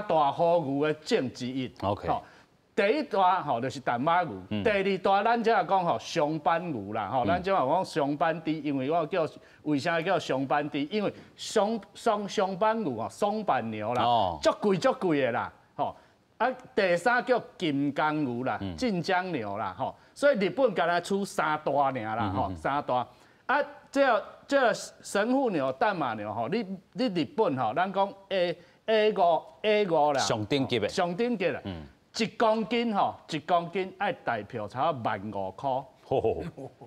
大好牛的种之一。OK。第一大吼就是淡马牛，第二大咱这讲吼松斑牛啦，吼咱这话讲松斑猪，因为我叫为啥叫松斑猪？因为松斑牛吼，松板牛啦，足贵的啦，吼。啊，第三叫金刚牛啦，晋江牛啦，吼。所以日本敢若出3大尔啦，吼，3大。啊，这神户牛、淡马牛吼，你日本吼，咱讲 A5啦，上顶级的，上顶级啦。1公斤吼，1公斤爱代票差15000块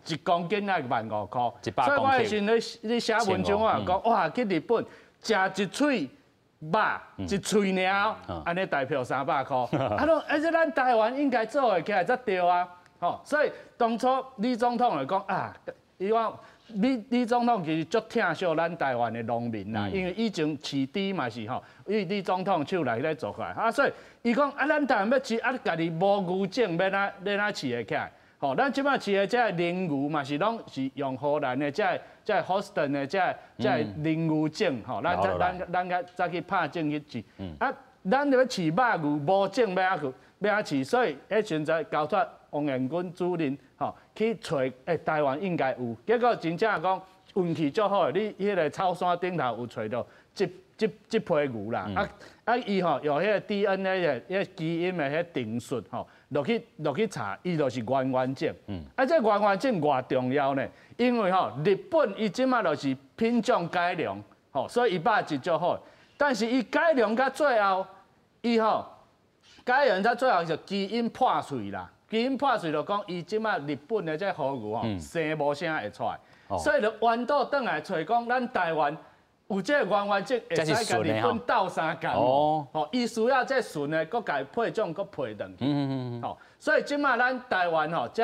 ，1公斤爱15000块。所以我以前你写文章我讲，哇，去日本食一喙肉、一喙鸟，安尼代票300块。啊，这咱台湾应该做会起来才对啊，吼。所以当初李总统来讲啊，伊讲李总统其实足疼惜咱台湾的农民啦，因为以前饲猪嘛是吼，因为李总统手来做起来，啊，所以伊讲啊，咱台湾要饲啊，家己无牛种，要哪饲会起来？吼，咱即摆饲的这灵牛嘛是拢是用荷兰的这 Holstein 的这灵牛种，吼，咱个早去拍种去饲，啊，咱要饲肉牛无种要饲，所以迄现在交托王彦军主任吼去找，台湾应该有，结果真正讲运气足好，你迄个草山顶头有找到这批牛啦，伊吼用迄个 DNA 的迄基因的迄定数吼，落去查，伊就是原种，这原种偌重要呢？因为吼日本伊即马就是品种改良，吼，所以伊肉质足好，但是伊改良到最后，伊吼改良到最后就基因破碎啦。基因破碎就讲，伊即马日本的这好牛吼，生无啥会出来，所以就弯倒转来找讲，咱台湾有这个原种会使甲日本斗相共哦，伊需要这纯的，搁家配种，搁配转去，吼，所以即马咱台湾吼，即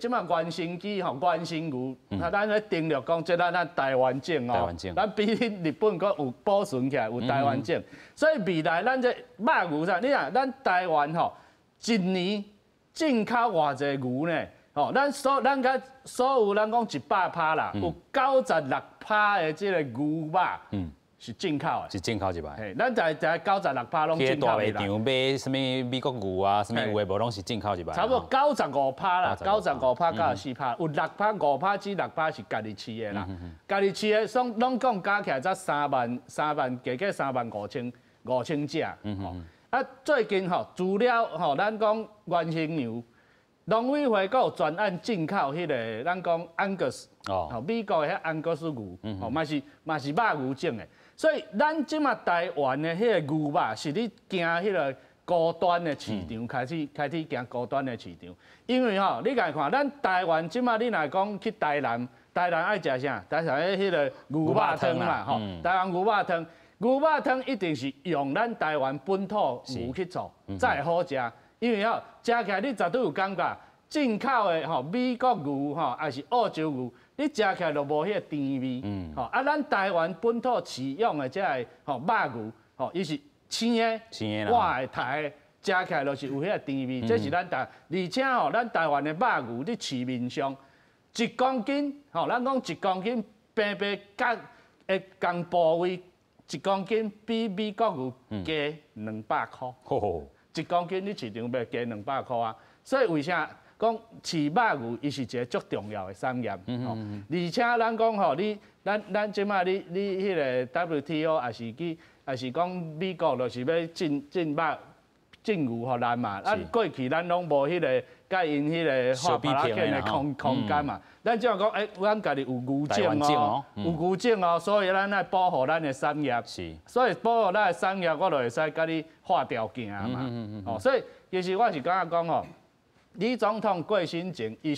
马原生鸡吼，原生牛，咱咧定律讲，即咱台湾种哦，咱比日本搁有保存起来，有台湾种，所以未来咱这肉牛啥，你看咱台湾吼，一年进口偌济牛呢？吼，咱甲所有咱讲100%啦，有96%的即个牛肉，是进口的，是进口一摆。嘿，咱在96%拢进口的啦。大卖场买什么美国牛啊，什么有诶无拢是进口一摆。差不多95%啦，95%、94%，有6%、5%至6%是家己饲的啦。家己饲的拢讲加起来才3万，加35000只。啊，最近吼，除了吼，咱讲原生牛。农委会阁有专案进口迄个，咱讲安格斯，美国的迄安格斯牛，嘛是肉牛种的。所以咱即马台湾的迄个牛肉，是你行迄个高端的市场，开始行高端的市场。因为吼，你来看，咱台湾即马你来讲去台南爱食啥？台南迄个牛肉汤嘛，吼，台湾牛肉汤，牛肉汤一定是用咱台湾本土牛去做，才会好食。因为吼，食起来你绝对有感觉，进口的吼美国牛吼，还是澳洲牛，你食起来就无迄个甜味。吼，啊，咱台湾本土饲养的这个吼肉牛，吼，伊是青的、活的、台的，食起来就是有迄个甜味。这是咱台，而且吼，咱台湾的肉牛你市面上1公斤，吼，咱讲1公斤平甲的同部位，1公斤比美国牛加200块。1公斤你市场要加200块啊，所以为啥讲饲肉牛伊是一个足重要的产业，而且咱讲吼，咱即马你迄个 WTO 也是讲美国就是要进牛互咱嘛，过去咱拢无迄个甲因迄个画巴拉片的空间嘛，咱即样讲，咱家己有牛种哦，有牛种哦，所以咱来保护咱的产业，所以保护咱的产业，我就会使甲你划条件嘛，所以其实我是感觉讲吼，李总统过身前，伊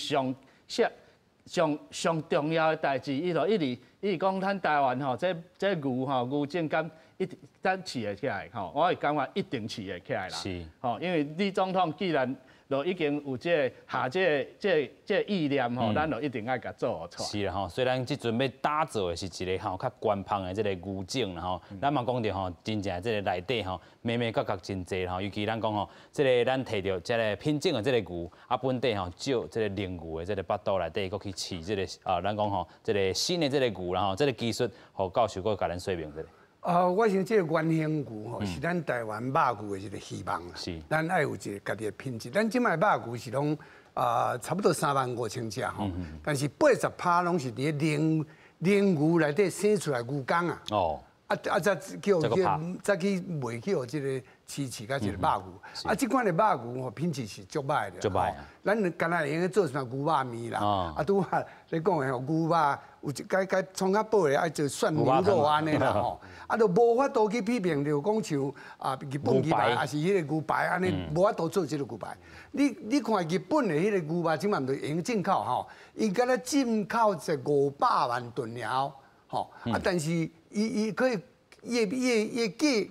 上重要的代志，伊直讲咱台湾吼，这牛证监一直咱饲会起来吼，我会感觉一定饲会起来啦。是，吼，因为李总统既然就已经有下这意念吼，咱就一定爱甲做出来。是啦吼，虽然即阵要打造的是一个吼较官方的这个牛证啦吼，咱嘛讲着吼，真正这个内底吼，美美角角真济吼，尤其咱讲吼，这个咱摕到这个品种的这个牛，啊本地吼少这个灵牛的这个腹肚内底，搁去饲这个咱讲吼，这个新的这个牛啦吼，这个技术，互教授搁甲咱说明一下。我想这个原型牛吼，是咱台湾肉牛的一个希望啦。是，咱爱有一个家己的品质。咱即卖肉牛是拢差不多35000只吼，但是80%拢是伫灵牛内底生出来牛公啊。哦。再去卖去这个饲甲一个肉牛。即款的肉牛吼，品质是足歹的。足歹。咱干那用去做啥牛肉面啦？拄啊，你讲的吼，牛肉有一该创较饱的，爱做涮牛肉安尼啦吼。就无法度去批评，就讲像日本牛排，还是迄个牛排安尼，无法度做即个牛排。你看日本的迄个牛排，即嘛毋着用进口吼，伊敢若进口是500万吨了吼。但是伊可以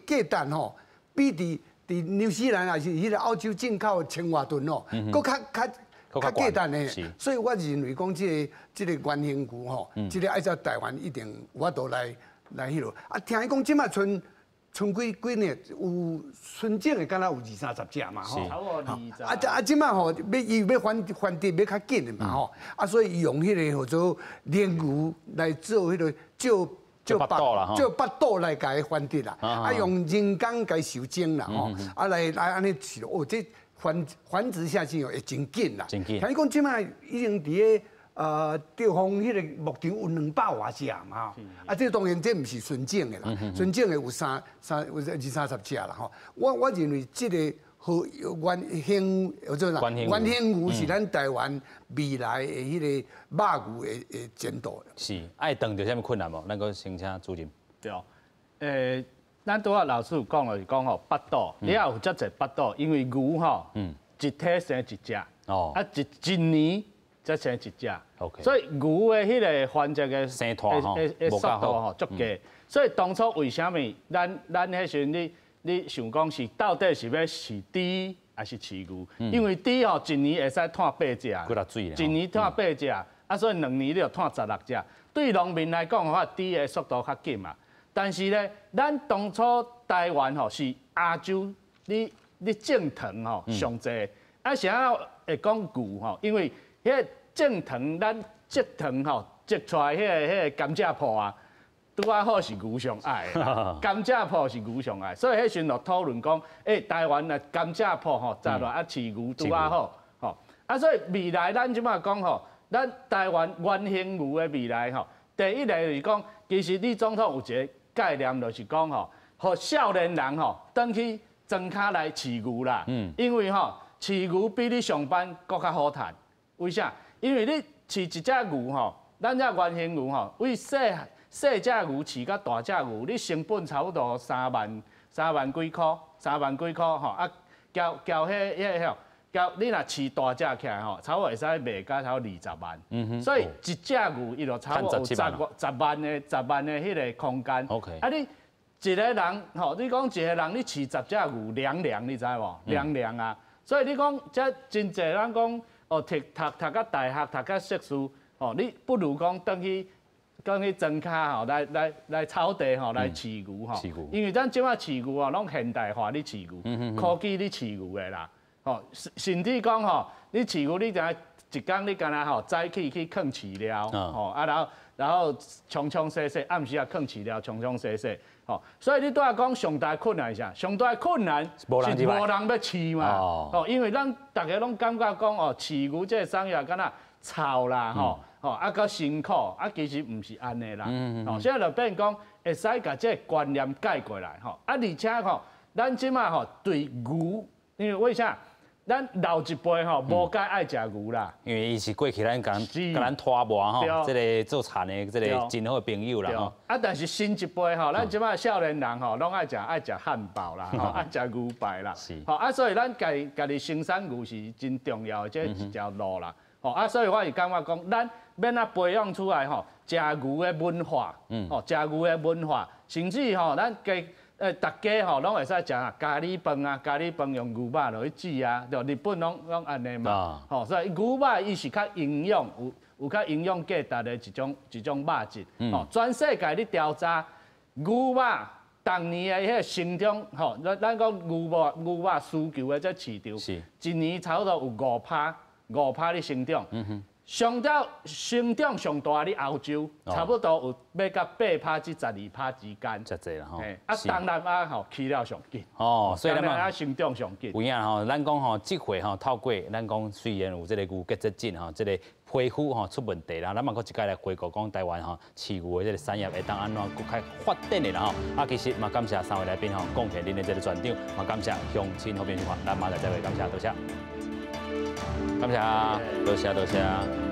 价单吼，比伫纽西兰还是迄个澳洲进口1000多吨哦，搁较价单的。所以我认为讲即个原型牛吼，即个爱在台湾一定有法度来迄落。听伊讲即马剩几年有纯种的，敢若有20-30只嘛吼。超过20。即马吼要翻地要较紧的嘛吼。所以用迄个叫做灵牛来做迄个就腹肚来甲伊翻地啦，用人工甲伊受精啦吼，来安尼饲哦，这繁殖下去哦会真紧啦。像你讲即摆已经伫个地方迄个牧场有200多只嘛吼，这当然这毋是纯种的啦，纯种的有20-30只啦吼。我认为这个原型牛是咱台湾未来的迄个肉牛的前途。是，爱碰到啥物困难无？咱个先请主任。对，咱拄仔老师有讲了，是讲吼腹肚，你也有遮侪腹肚，因为牛吼，一体生一只，一年才生一只。OK。所以牛的迄个繁殖的生拖吼，速度吼足低。所以当初为虾米咱迄时你想讲是到底是要饲猪还是饲牛？因为猪吼一年会使赚8只，一年赚8只，所以2年你就赚16只。对农民来讲的话，猪的速度较紧嘛。但是呢，咱当初台湾吼是亚洲你种糖吼上济，啥会讲牛吼？因为迄个种糖咱植糖吼植出来迄个甘蔗鋪啊。拄啊好是牛上爱的，甘蔗鋪是牛上爱，所以迄时就讨论讲，台湾的甘蔗鋪吼，再来饲牛拄啊好，吼，所以未来咱即马讲吼，咱台湾原型牛的未来吼，第一个就是讲，其实李总统有一个概念，就是讲吼，互少年人吼，转去庄脚来饲牛啦，因为吼饲牛比你上班搁较好赚，为啥？因为你饲一只牛吼，咱这原型牛吼，为细只牛饲甲大只牛，你成本差不多3万几块吼，交你若饲大只起来吼，差不多会使卖到差不多20万。所以一只牛伊就差不多有10万的迄个空间。你一个人吼，你讲一个人你饲10只牛凉，你知无？凉啊！所以你讲这真侪人讲读到大学，读到硕士，你不如讲转去庄脚吼，来草地吼，来饲牛吼。因为咱即摆饲牛啊，拢现代化，你饲牛，科技你饲牛的啦。甚至讲吼，你饲牛，你一工你干那吼，早起去放饲料，然后冲洗，暗时啊放饲料，冲洗。所以你拄仔讲上大困难是啥？上大困难是无人要饲嘛。因为咱大家拢感觉讲饲牛这个产业敢若臭啦较辛苦，其实毋是安尼啦。现在就变讲会使甲这个观念改过来而且咱即马对牛，因为为啥？咱老一辈无介爱食牛啦，因为伊是过去咱甲咱拖磨这个做田的这个真好的朋友啦但是新一辈咱即摆少年人拢爱食汉堡啦，爱食牛排啦，所以咱家己生产牛是真重要的这一条路啦。所以我是感觉讲，咱免啊培养出来食牛的文化，食牛的文化，甚至咱大家拢会使食咖喱饭啊，咖喱饭用牛肉落去煮啊，就日本拢安尼嘛，所以牛肉伊是较营养，有较营养价值的一种肉质，全世界咧调查牛肉当年的迄个成长，咱讲牛肉需求的这市场，一年差不多有5%的成长。成长上大咧欧洲，差不多有要到8%至12%之间。遮济啦吼。东南亚起了上紧。所以咱嘛成长上紧。有影咱讲即回透过咱讲虽然有即个牛结节症即个皮肤出问题啦，咱嘛搁一届来回顾讲台湾饲牛的即个产业会当安怎搁较发展的啦其实嘛感谢3位来宾贡献恁的即个专长，嘛感谢乡亲好朋友，咱马上再会，感谢多谢。感谢，多谢。